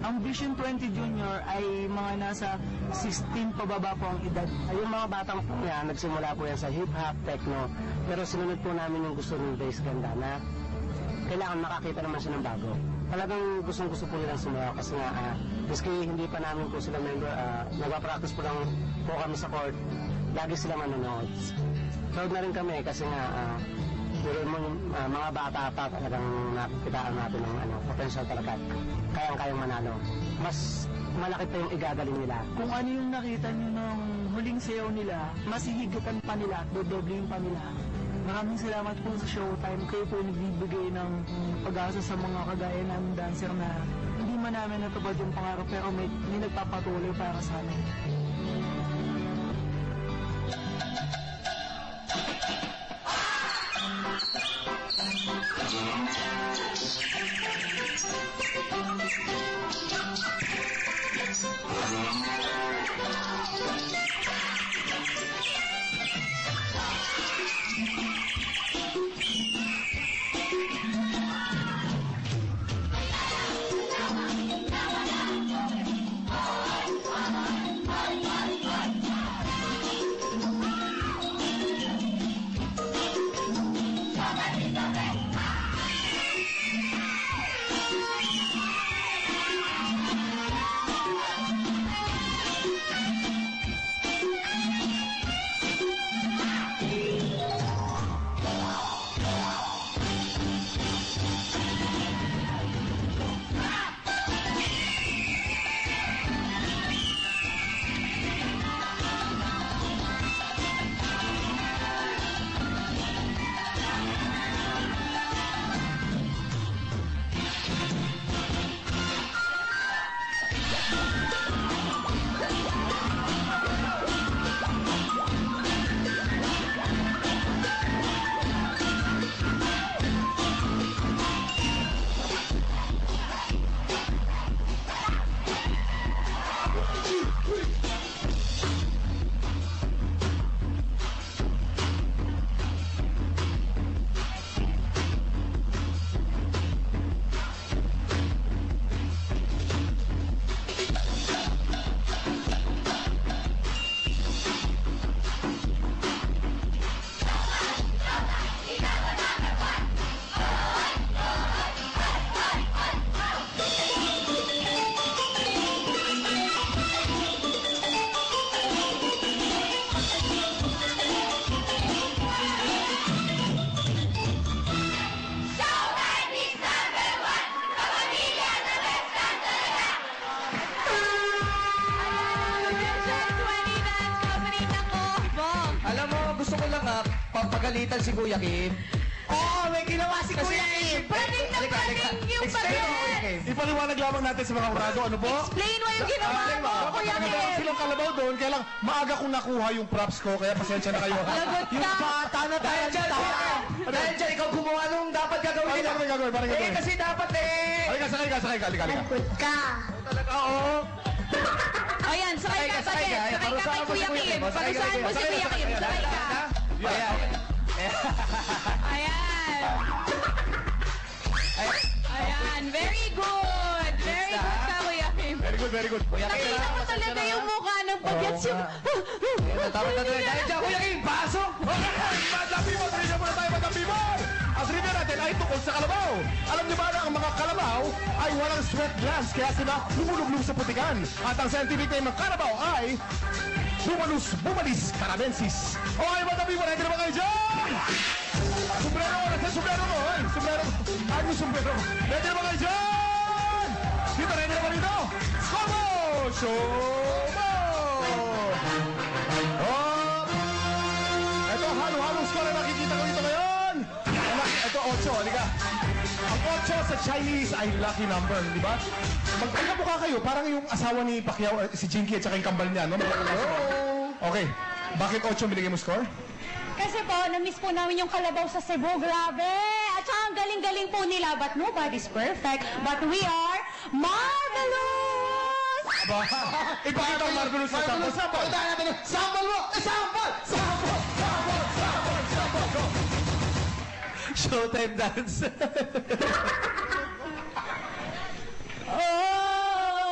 Ang Vision 20 Junior ay mga nasa 16 pababa po ang edad. Yung mga batang po yan, nagsimula po yan sa hip-hop, techno, pero sinunod po namin yung gusto ng bass ganda na kailangan makakita naman siya ng bago. Talagang gustong-gusto po nilang sumayaw kasi nga, maski hindi pa namin po sila member, nagpa-practice po lang po kami sa court, lagi sila manonood. Proud na rin kami kasi nga, mga bata pa talagang nakikitaan natin ng potential talaga. Kayang-kayang manalo. Mas malaki pa yung igagaling nila. Kung ano yung nakita nyo ng huling sayaw nila, mas hihigatan pa nila at dodoblihin pa nila. Maraming salamat po sa Showtime. Kayo po nagbibigay ng pag-asa sa mga kagaya ng dancer na hindi man namin natupad yung pangarap pero may nagpapatuloy para sa amin. Pampagalitan si Kuya Kim. Oo, may ginawa si Kuya Kim. Pwedeng na pwedeng yung pagkakas. Ipaliwanag lamang natin sa mga kurado. Ano po? Explain mo yung ginawa mo, Kuya Kim. Meron silang kalabaw doon, kaya lang maaga kong nakuha yung props ko, kaya pasensya na kayo. Lagot Yung ka. bata na tayo. Dahil dyan, ikaw gumawa nung dapat gagawin nila. Parang gagawin. Eh, kasi dapat eh. Halika, sakay ka. Lagot ka. Talaga, oo. Ayan, sakay ka, sakay ka kay Kuya Kim. Parusahan mo si Kuya Kim. Sakay ka. Ayan. Ayan, very good. Very good ka, Kuya Kim. Very good. Nakita ko talaga yung mukha ng pag-gets yung... Tama na tayo. Dahil dyan, Kuya Kim, pasok! Madam Bimol, trivia muna tayo, Madam Bimol! Ang trivia natin ay tungkol sa kalabaw. Alam niyo ba na ang mga kalabaw ay walang sweat glands, kaya sila lumulublog sa putikan. At ang scientific name ng kalabaw ay Bumalus canadensis. Okay, Madam Bimol, ready na ba kayo dyan? Sombrero, nasa sombrero mo, ay, sombrero. Ano yung sombrero? Ready na ba kayo dyan? Dito, ready na ba dito? Como! Shomo! Ito, halo-halong score na nakikita ko dito ngayon. Ito, 8. Halika. Ang 8 sa Chinese ay lucky number, di ba? Magkamukha kayo, parang yung asawa ni Pacquiao, si Jinky at saka yung kambal niya, no? Okay. Bakit 8 binigay mo score? Kasi po, na-miss po namin yung kalabaw sa Cebu. Grabe! At saka ang galing-galing po nila. But nobody's perfect. But we are marvelous! Ipakita ang marvelous sa sample. Pakita natin yung sample mo! Sample! Go! Showtime dance. Oh!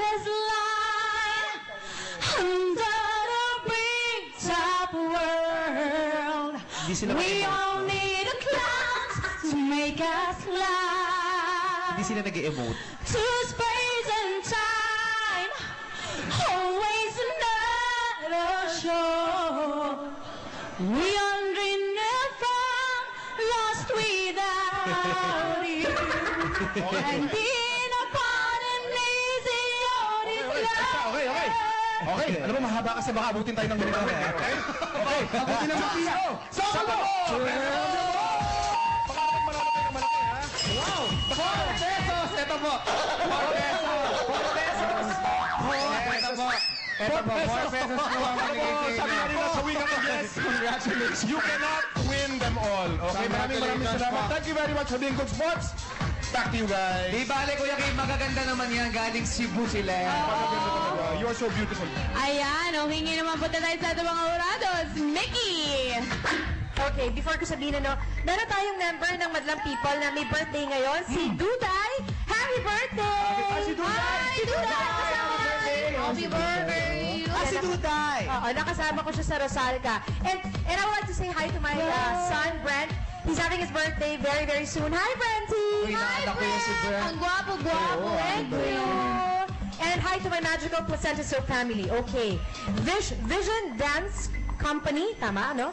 darkest line under the big top world. We all need a cloud to make us fly. Hindi sila nag-emote. To space and time, always another show. We all dream never lost without you. And being apart and lazy on this love. Okay, alam mo, mahaba kasi baka abutin tayo ng minuto. Okay? Okay, abutin ng Matiya. Sama mo! Baka naman manalo kayo ng malaki, ha? Wow! 4 pesos! Ito po! 4 pesos! 4 pesos! 4 pesos po! Ito po, 4 pesos po ang manigay sa Sabi nga nila sa Wika ng Yes, congratulations. You cannot win them all. Okay, maraming salamat. Thank you very much for being good sports. Back to you guys. Di bale, Kuya Kim, magaganda naman yan. Galing Cebu sila yan. You are so beautiful. Ayan, hingi naman po tayo sa ating mga urados. Mickey! Okay, before ko sabihin meron tayong member ng Madlang People na may birthday ngayon, si Duday. Happy birthday! Si Duday! Hi, Duday! Happy birthday! Si Duday! Oo, nakasama ko siya sa Rosalca. And I would like to say hi to my son, Brent. He's having his birthday very, very soon. Hi, Brenty! Uy, nakita ko yan si Brent. Ang gwapo-gwapo. Thank you! And hi to my Magical Placenta Soap family. Okay. Vision Dance Company, tama, no?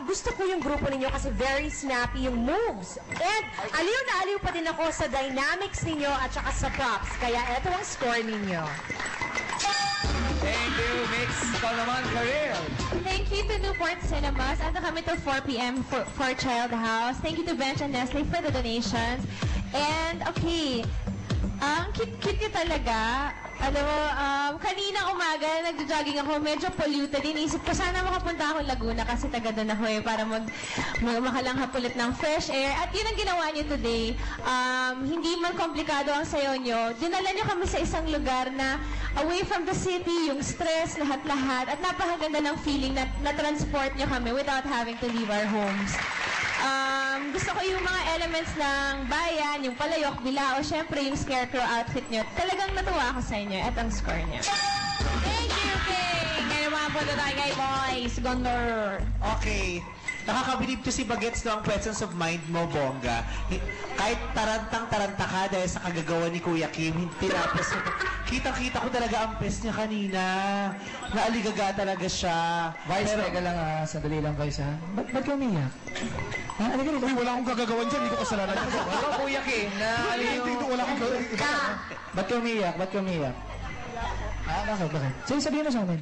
Gusto ko yung grupo ninyo kasi very snappy yung moves. And aliw na aliw pa din ako sa dynamics ninyo at saka sa props. Kaya eto ang score ninyo. Thank you, Mix. Ikaw naman, career. Thank you to Newport Cinemas. Ando kami till 4 p.m. for Child House. Thank you to Bench and Nestle for the donations. And, okay, ang cute niyo talaga. Alam mo, kanina umaga, nagjo-jogging ako, medyo polluted. Inisip ko, sana makapunta ako Laguna kasi taga doon ako para makalanghap ulit ng fresh air. At yun ang ginawa niyo today. Hindi man komplikado ang sayo niyo. Dinala niyo kami sa isang lugar na away from the city, yung stress, lahat-lahat. At napakaganda ng feeling na na-transport niyo kami without having to leave our homes. Gusto ko yung mga elements ng bayan, yung palayok, bilao, syempre yung scarecrow outfit nyo. Talagang natuwa ako sa inyo at ang score nyo. Thank you, King! Ngayon mga punta tayo kay Boys, Gondor. Okay. Nakakabilib to si Bagets no, ang presence of mind mo, bongga. Kahit tarantang-taranta ka dahil sa kagagawa ni Kuya Kim, tinapos mo. Kitang-kita ko talaga ang pes niya kanina. Naaligaga talaga siya. Vice, teka lang sandali lang guys ha. Ba't ka umiyak? Ha? Ano ganito? Uy, wala akong gagagawan dyan. Hindi ko kasalanan. Ikaw, Kuya Kim, na ano yung... Dito wala akong gagagawan. Ba't ka umiyak? Ba't ka umiyak? Bakit? Sige, sabihin mo sa amin.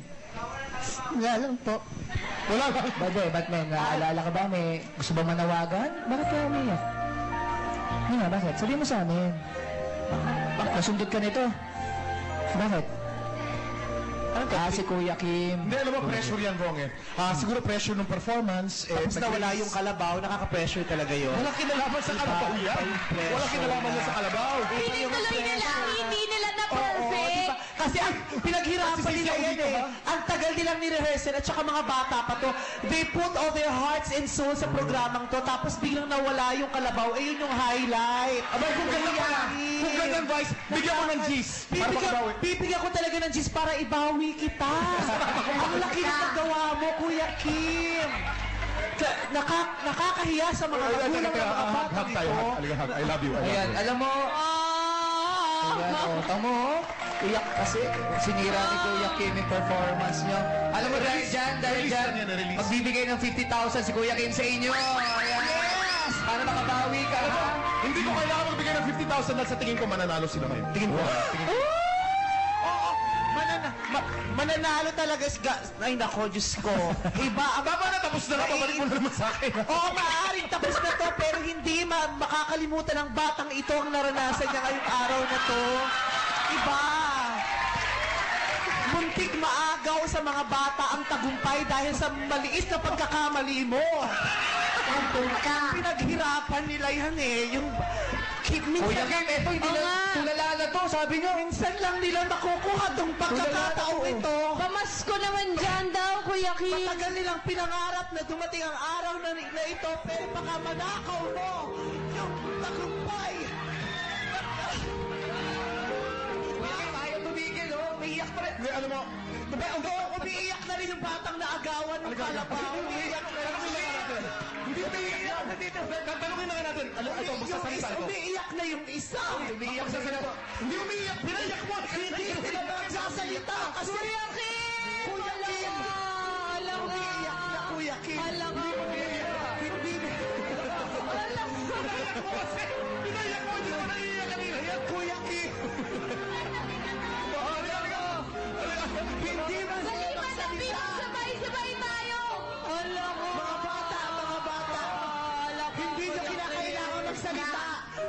Wala lang po. Wala lang. Ba't may naalala ka ba? May gusto ba manawagan? Bakit ka umiyak? Ano nga, bakit? Sabihin mo sa amin. Nasundot ka nito. Bakit? Si Kuya Kim. Hindi, alam mo, pressure yan, Bong eh. Siguro pressure ng performance. Tapos nawala yung kalabaw, nakaka-pressure talaga yun. Walang kinalaman sa kalabaw yan. Walang kinalaman yan sa kalabaw. Feeling tuloy nila, hindi nila na Oo, perfect. diba? Kasi ang pinaghirapan nila yan eh. Ang tagal nilang ni-rehearsal at saka mga bata pa to. They put all their hearts and souls sa programang to. Tapos biglang nawala yung kalabaw. Eh, yun yung highlight. Abay, kung ganyan ka na. Kung ganyan, Vice, bigyan mo ng G's. Para makabawi. Bibigyan ko talaga ng G's para ibawi kita. Ang laki ng nagawa mo, Kuya Kim. Nakakahiya sa mga magulang ng mga bata Hug tayo, ito. hug. I love you. Ayan, alam mo... Ayan, tamo. Iyak kasi sinira ni Kuya Kim yung performance nyo. Alam mo, dahil dyan, Release. magbibigay ng 50,000 si Kuya Kim sa inyo. Ayan. Yes! Para makabawi ka. Hindi ko kailangan magbigay ng 50,000 dahil sa tingin ko mananalo sila ngayon. Tingin ko. Oo, mananalo talaga. Ay, nako, Diyos ko. Iba, Tama na, tapos na. Pabalik mo na naman sa akin. Oo, maaaring tapos na to, pero hindi makakalimutan ng batang ito ang naranasan niya ngayong araw na to. Iba. Muntik maagaw sa mga bata ang tagumpay dahil sa maliis na pagkakamali mo. Pinaghirapan nila yan eh. Yung Kuya Kim, eto, hindi na tulala na to. Sabi nyo, minsan lang nila nakukuha tong pagkakataong ito. Pamasko naman dyan daw, Kuya Kim. Matagal nilang pinangarap na dumating ang araw na ito, pero baka manakaw mo yung tagumpay. alam mo, Umiiyak na rin yung batang naagawan ng kalabaw. umiiyak. Tanungin na nga natin. Hindi umiiyak. Tanungin na nga natin. Ito, magsasalita ito. Umiiyak na yung isa. Umiiyak sa salita. Hindi umiiyak. Pinayak mo. Hindi sila magsasalita kasi... Kuya Kim! Kuya Kim! Umiiyak na Kuya Kim. Hindi umiiyak. Hindi. Pinayak mo kasi. Pinayak mo. Hindi mo naiiyak kanina. Yan, Kuya Kim. Hindi man sila magsalita. Sabay-sabay tayo! Mga bata. Hindi nyo kinakailangan magsalita.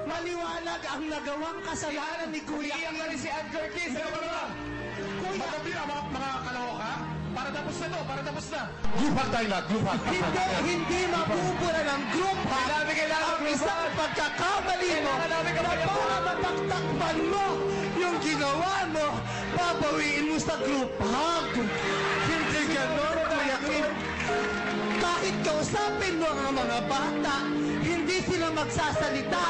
Maliwanag ang nagawang kasalanan ni Kuya Kim. na rin si Ann Curtis. Magabi na, mga kalahoka. Para tapos na to. Para tapos na. Group hug tayo lahat. Group hug. Hindi mabubura ng group ha. Ang isang pagkakamali mo na para mataktakpan mo yung ginawa mo, babawiin mo sa group hug. Hindi ganon, Kuya Kim. Kahit kausapin mo ang mga bata, hindi sila magsasalita.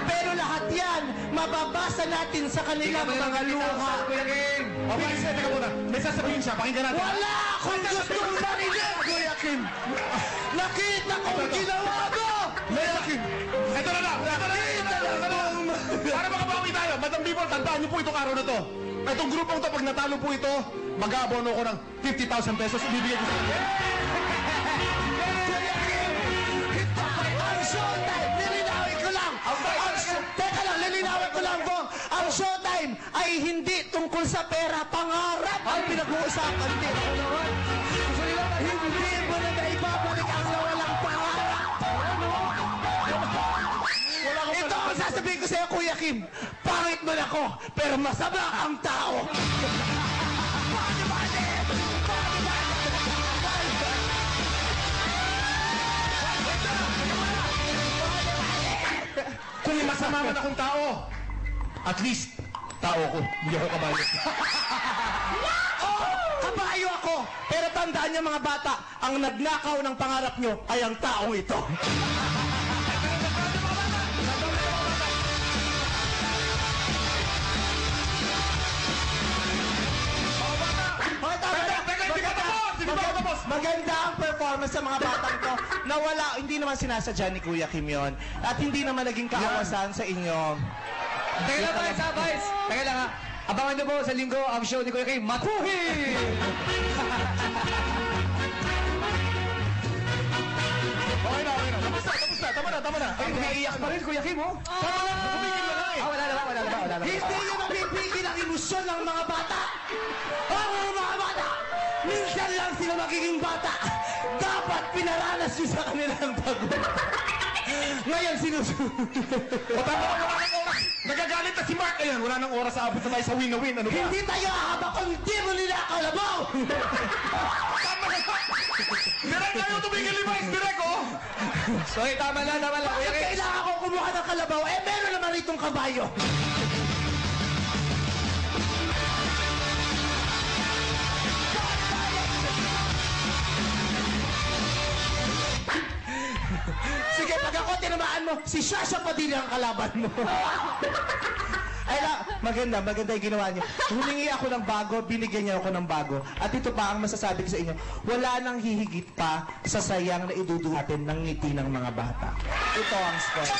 Pero lahat yan, mababasa natin sa kanilang mga luha. Kuya Kim. Okay, teka muna. May sasabihin siya. Pakinggan natin. Wala akong gustong marinig, Kuya Kim. Nakita ko ang ginawa mo! Kuya Kim. Ito na lang. Para makabawi tayo. Madam Bibol, tandaan niyo po itong araw na to. Itong grupong to, pag natalo po ito, mag-aabono ko ng 50,000 pesos. Ibibigay ko sa inyo. Kuya Kim! Ang showtime, lilinawin ko lang! Teka lang, lilinawin ko lang, Bong! Ang showtime ay hindi tungkol sa pera, pangarap ang pinag-uusapan din. Hindi mo na naibabalik ang nawalang pangarap. Ito ang sasabihin ko sa'yo, Kuya Kim. Pangit man ako, pero masama ang tao. Kung masama man akong tao, at least, tao ko. Hindi ako kabayo. Kabayo ako, pero tandaan niyo mga bata, ang nagnakaw ng pangarap niyo ay ang taong ito. Hoy, tama na. Hindi pa tapos! Hindi pa tapos! Maganda ang performance sa mga batang to na wala, hindi naman sinasadya ni Kuya Kim yun. At hindi naman naging kaawasan sa inyo. Teka lang, Vice, ha, Vice? Teka lang, ha. Abangan niyo po sa linggo ang show ni Kuya Kim, Matuhi! Okay na. Tapos na. Tama na. Ay, naiiyak pa rin, Kuya Kim, oh. Tama na. Tumigil na nga eh. Wala na. Hindi nyo mapipigil ang emosyon ng mga bata. Ang mga bata, minsan lang sila magiging bata. Dapat pinaranas nyo sa kanilang pagod. Ngayon sinusunod. O tama ka, wala nang oras. Nagagalit na si Mark. Ayan, wala nang oras. Abot na tayo sa win na win. Ano ba? Hindi tayo ahaba kung hindi mo nila kalabaw. Tama na. Direk tayo tumigil ni Vice. Direk, oh. Sorry, tama lang, Kuya Bakit Kim. kailangan ko kumuha ng kalabaw? Eh, meron naman itong kabayo. Sige, pag ako tinamaan mo, si Shasha Padilla ang kalaban mo. Ay maganda yung ginawa niyo. Humingi ako ng bago, binigyan niya ako ng bago. At ito pa ang masasabi ko sa inyo, wala nang hihigit pa sa sayang na iduduhatin ng ngiti ng mga bata. Ito ang score.